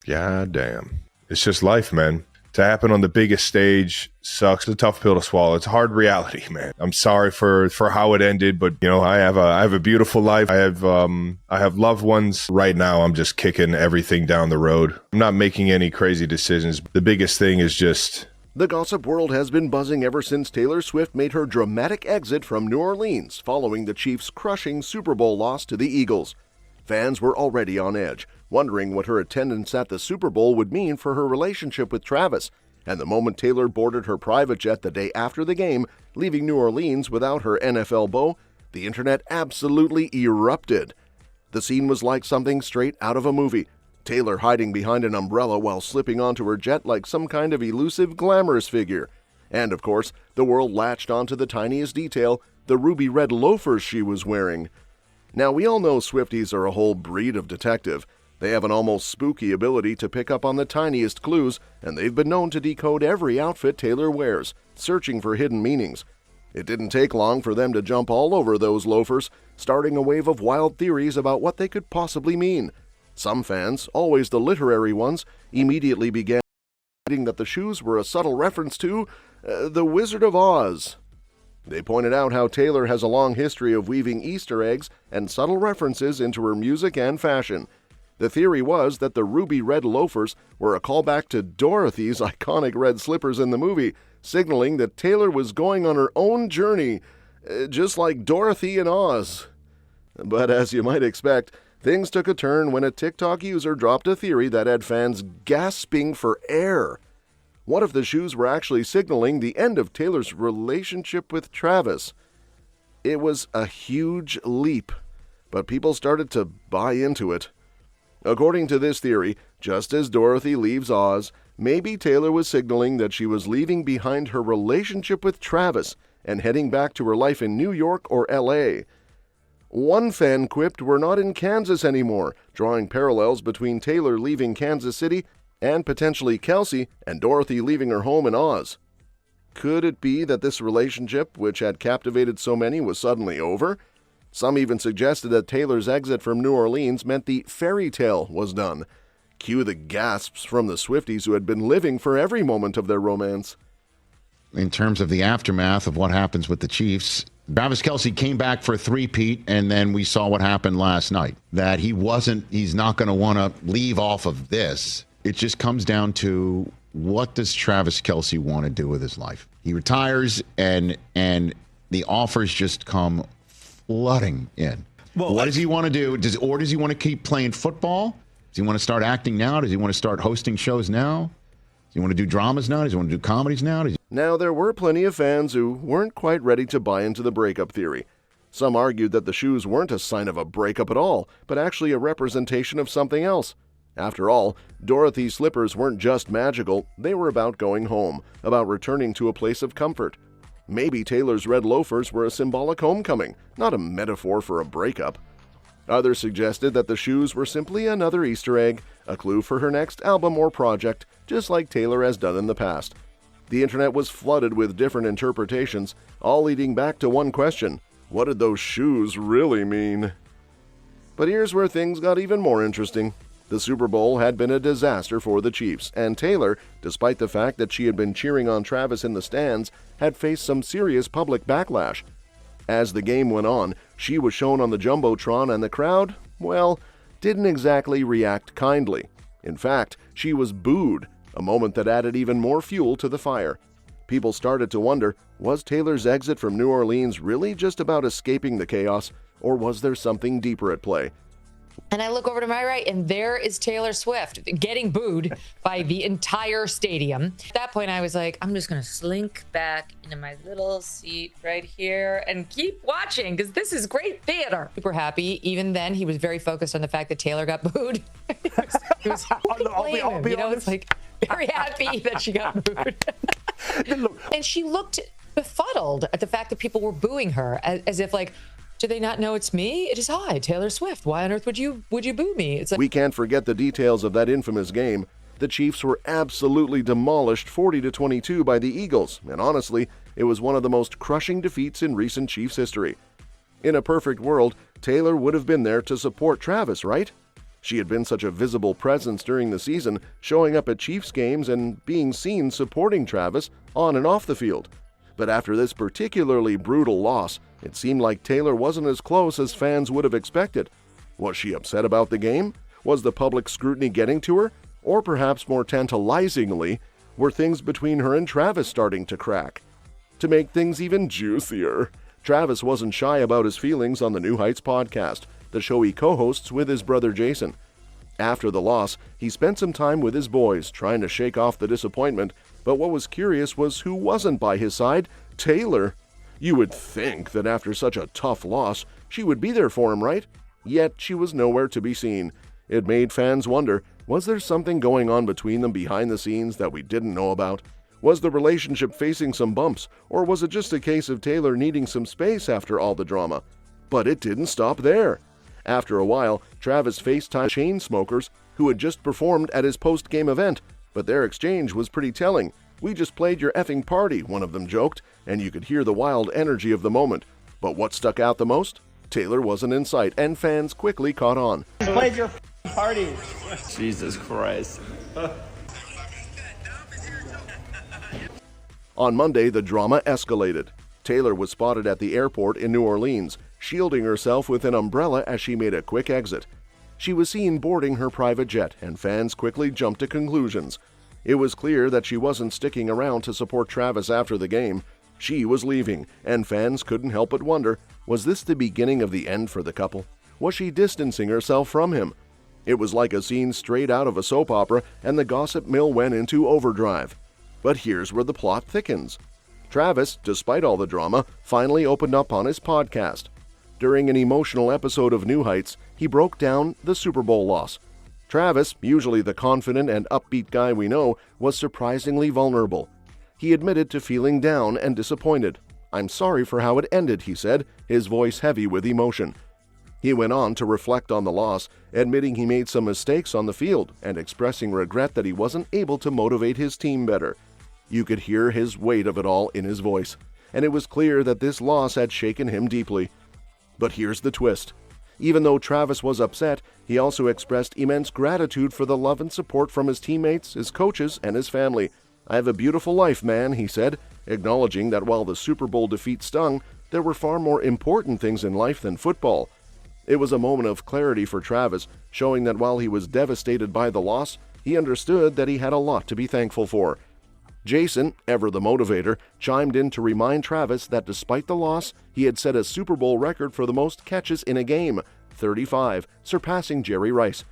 Yeah, damn. It's just life, man. To happen on the biggest stage sucks. It's a tough pill to swallow. It's a hard reality, man. I'm sorry for how it ended, but I have a beautiful life. I have loved ones. Right now, I'm just kicking everything down the road. I'm not making any crazy decisions. The biggest thing is just The gossip world has been buzzing ever since Taylor Swift made her dramatic exit from New Orleans following the Chiefs' crushing Super Bowl loss to the Eagles. Fans were already on edge, wondering what her attendance at the Super Bowl would mean for her relationship with Travis. And the moment Taylor boarded her private jet the day after the game, leaving New Orleans without her NFL beau, the internet absolutely erupted. The scene was like something straight out of a movie. Taylor hiding behind an umbrella while slipping onto her jet like some kind of elusive glamorous figure. And of course, the world latched onto the tiniest detail, the ruby red loafers she was wearing. Now, we all know Swifties are a whole breed of detective. They have an almost spooky ability to pick up on the tiniest clues, and they've been known to decode every outfit Taylor wears, searching for hidden meanings. It didn't take long for them to jump all over those loafers, starting a wave of wild theories about what they could possibly mean. Some fans, always the literary ones, immediately began stating that the shoes were a subtle reference to the Wizard of Oz. They pointed out how Taylor has a long history of weaving Easter eggs and subtle references into her music and fashion. The theory was that the ruby red loafers were a callback to Dorothy's iconic red slippers in the movie, signaling that Taylor was going on her own journey, just like Dorothy in Oz. But as you might expect, things took a turn when a TikTok user dropped a theory that had fans gasping for air. What if the shoes were actually signaling the end of Taylor's relationship with Travis? It was a huge leap, but people started to buy into it. According to this theory, just as Dorothy leaves Oz, maybe Taylor was signaling that she was leaving behind her relationship with Travis and heading back to her life in New York or LA. One fan quipped we're not in Kansas anymore, drawing parallels between Taylor leaving Kansas City and potentially Kelce and Dorothy leaving her home in Oz. Could it be that this relationship, which had captivated so many, was suddenly over? Some even suggested that Taylor's exit from New Orleans meant the fairy tale was done. Cue the gasps from the Swifties who had been living for every moment of their romance. In terms of the aftermath of what happens with the Chiefs, Travis Kelce came back for a three-peat, and then we saw what happened last night, that he's not going to want to leave off of this. It just comes down to, what does Travis Kelce want to do with his life? He retires, and the offers just come flooding in. Well, what does he want to do? Does he want to keep playing football? Does he want to start acting now? Does he want to start hosting shows now? Does he want to do dramas now? Does he want to do comedies now? Now, there were plenty of fans who weren't quite ready to buy into the breakup theory. Some argued that the shoes weren't a sign of a breakup at all, but actually a representation of something else. After all, Dorothy's slippers weren't just magical, they were about going home, about returning to a place of comfort. Maybe Taylor's red loafers were a symbolic homecoming, not a metaphor for a breakup. Others suggested that the shoes were simply another Easter egg, a clue for her next album or project, just like Taylor has done in the past. The internet was flooded with different interpretations, all leading back to one question: what did those shoes really mean? But here's where things got even more interesting. The Super Bowl had been a disaster for the Chiefs, and Taylor, despite the fact that she had been cheering on Travis in the stands, had faced some serious public backlash. As the game went on, she was shown on the Jumbotron, and the crowd, well, didn't exactly react kindly. In fact, she was booed, a moment that added even more fuel to the fire. People started to wonder, was Taylor's exit from New Orleans really just about escaping the chaos, or was there something deeper at play? And I look over to my right, and there is Taylor Swift getting booed by the entire stadium. At that point, I was like, I'm just going to slink back into my little seat right here and keep watching, because this is great theater. Super happy. Even then, he was very focused on the fact that Taylor got booed. He was it's like very happy that she got booed. And she looked befuddled at the fact that people were booing her, as if like, do they not know it's me? It is I, Taylor Swift. Why on earth would you boo me? It's like, we can't forget the details of that infamous game. The Chiefs were absolutely demolished 40-22 by the Eagles, and honestly, it was one of the most crushing defeats in recent Chiefs history. In a perfect world, Taylor would have been there to support Travis, right? She had been such a visible presence during the season, showing up at Chiefs games and being seen supporting Travis on and off the field. But after this particularly brutal loss, it seemed like Taylor wasn't as close as fans would have expected. Was she upset about the game? Was the public scrutiny getting to her? Or perhaps more tantalizingly, were things between her and Travis starting to crack? To make things even juicier, Travis wasn't shy about his feelings on the New Heights podcast, the show he co-hosts with his brother Jason. After the loss, he spent some time with his boys, trying to shake off the disappointment, but what was curious was who wasn't by his side: Taylor. You would think that after such a tough loss, she would be there for him, right? Yet she was nowhere to be seen. It made fans wonder, was there something going on between them behind the scenes that we didn't know about? Was the relationship facing some bumps, or was it just a case of Taylor needing some space after all the drama? But it didn't stop there. After a while, Travis FaceTimed chain smokers who had just performed at his post-game event, but their exchange was pretty telling. "We just played your effing party," one of them joked, and you could hear the wild energy of the moment. But what stuck out the most? Taylor wasn't in sight, and fans quickly caught on. Played your party. Jesus Christ. On Monday, the drama escalated. Taylor was spotted at the airport in New Orleans, shielding herself with an umbrella as she made a quick exit. She was seen boarding her private jet, and fans quickly jumped to conclusions. It was clear that she wasn't sticking around to support Travis after the game. She was leaving, and fans couldn't help but wonder, was this the beginning of the end for the couple? Was she distancing herself from him? It was like a scene straight out of a soap opera, and the gossip mill went into overdrive. But here's where the plot thickens. Travis, despite all the drama, finally opened up on his podcast. During an emotional episode of New Heights, he broke down the Super Bowl loss. Travis, usually the confident and upbeat guy we know, was surprisingly vulnerable. He admitted to feeling down and disappointed. "I'm sorry for how it ended," he said, his voice heavy with emotion. He went on to reflect on the loss, admitting he made some mistakes on the field and expressing regret that he wasn't able to motivate his team better. You could hear his weight of it all in his voice, and it was clear that this loss had shaken him deeply. But here's the twist. Even though Travis was upset, he also expressed immense gratitude for the love and support from his teammates, his coaches, and his family. "I have a beautiful life, man," he said, acknowledging that while the Super Bowl defeat stung, there were far more important things in life than football. It was a moment of clarity for Travis, showing that while he was devastated by the loss, he understood that he had a lot to be thankful for. Jason, ever the motivator, chimed in to remind Travis that despite the loss, he had set a Super Bowl record for the most catches in a game, 35, surpassing Jerry Rice.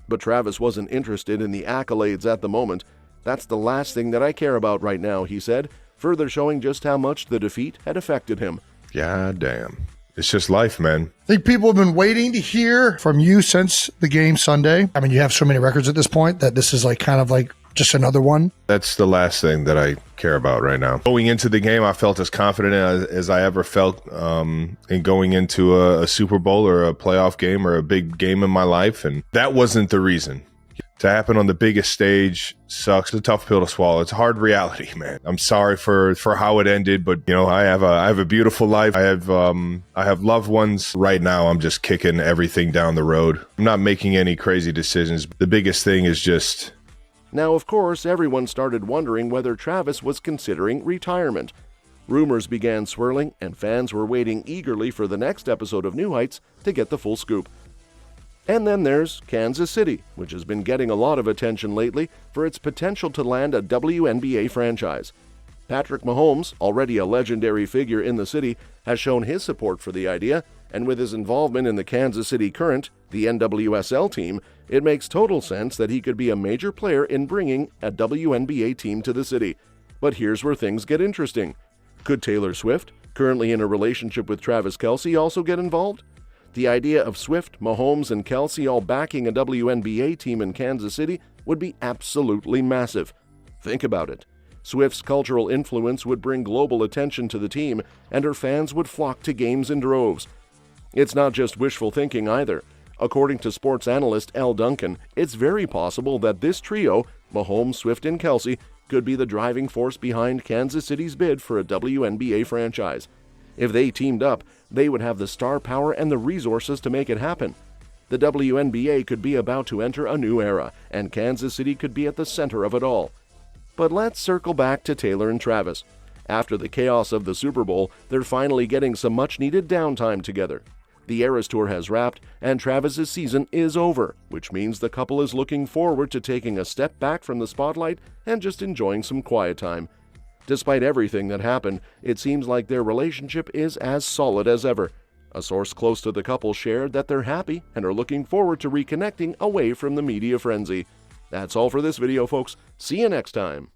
But Travis wasn't interested in the accolades at the moment. "That's the last thing that I care about right now," he said, further showing just how much the defeat had affected him. God damn. It's just life, man. I think people have been waiting to hear from you since the game Sunday. I mean, you have so many records at this point that this is like kind of like just another one. That's the last thing that I care about right now. Going into the game, I felt as confident as I ever felt in going into a Super Bowl or a playoff game or a big game in my life. And that wasn't the reason. To happen on the biggest stage sucks. It's a tough pill to swallow. It's a hard reality, man. I'm sorry for how it ended, but you know, I have a beautiful life. I have loved ones. Right now, I'm just kicking everything down the road. I'm not making any crazy decisions. The biggest thing is just... Now, of course, everyone started wondering whether Travis was considering retirement. Rumors began swirling, and fans were waiting eagerly for the next episode of New Heights to get the full scoop. And then there's Kansas City, which has been getting a lot of attention lately for its potential to land a WNBA franchise. Patrick Mahomes, already a legendary figure in the city, has shown his support for the idea, and with his involvement in the Kansas City Current, the NWSL team, it makes total sense that he could be a major player in bringing a WNBA team to the city. But here's where things get interesting. Could Taylor Swift, currently in a relationship with Travis Kelce, also get involved? The idea of Swift, Mahomes, and Kelce all backing a WNBA team in Kansas City would be absolutely massive. Think about it. Swift's cultural influence would bring global attention to the team, and her fans would flock to games in droves. It's not just wishful thinking either. According to sports analyst L. Duncan, it's very possible that this trio, Mahomes, Swift, and Kelce, could be the driving force behind Kansas City's bid for a WNBA franchise. If they teamed up, they would have the star power and the resources to make it happen. The WNBA could be about to enter a new era, and Kansas City could be at the center of it all. But let's circle back to Taylor and Travis. After the chaos of the Super Bowl, they're finally getting some much-needed downtime together. The Eras Tour has wrapped, and Travis's season is over, which means the couple is looking forward to taking a step back from the spotlight and just enjoying some quiet time. Despite everything that happened, it seems like their relationship is as solid as ever. A source close to the couple shared that they're happy and are looking forward to reconnecting away from the media frenzy. That's all for this video, folks. See you next time.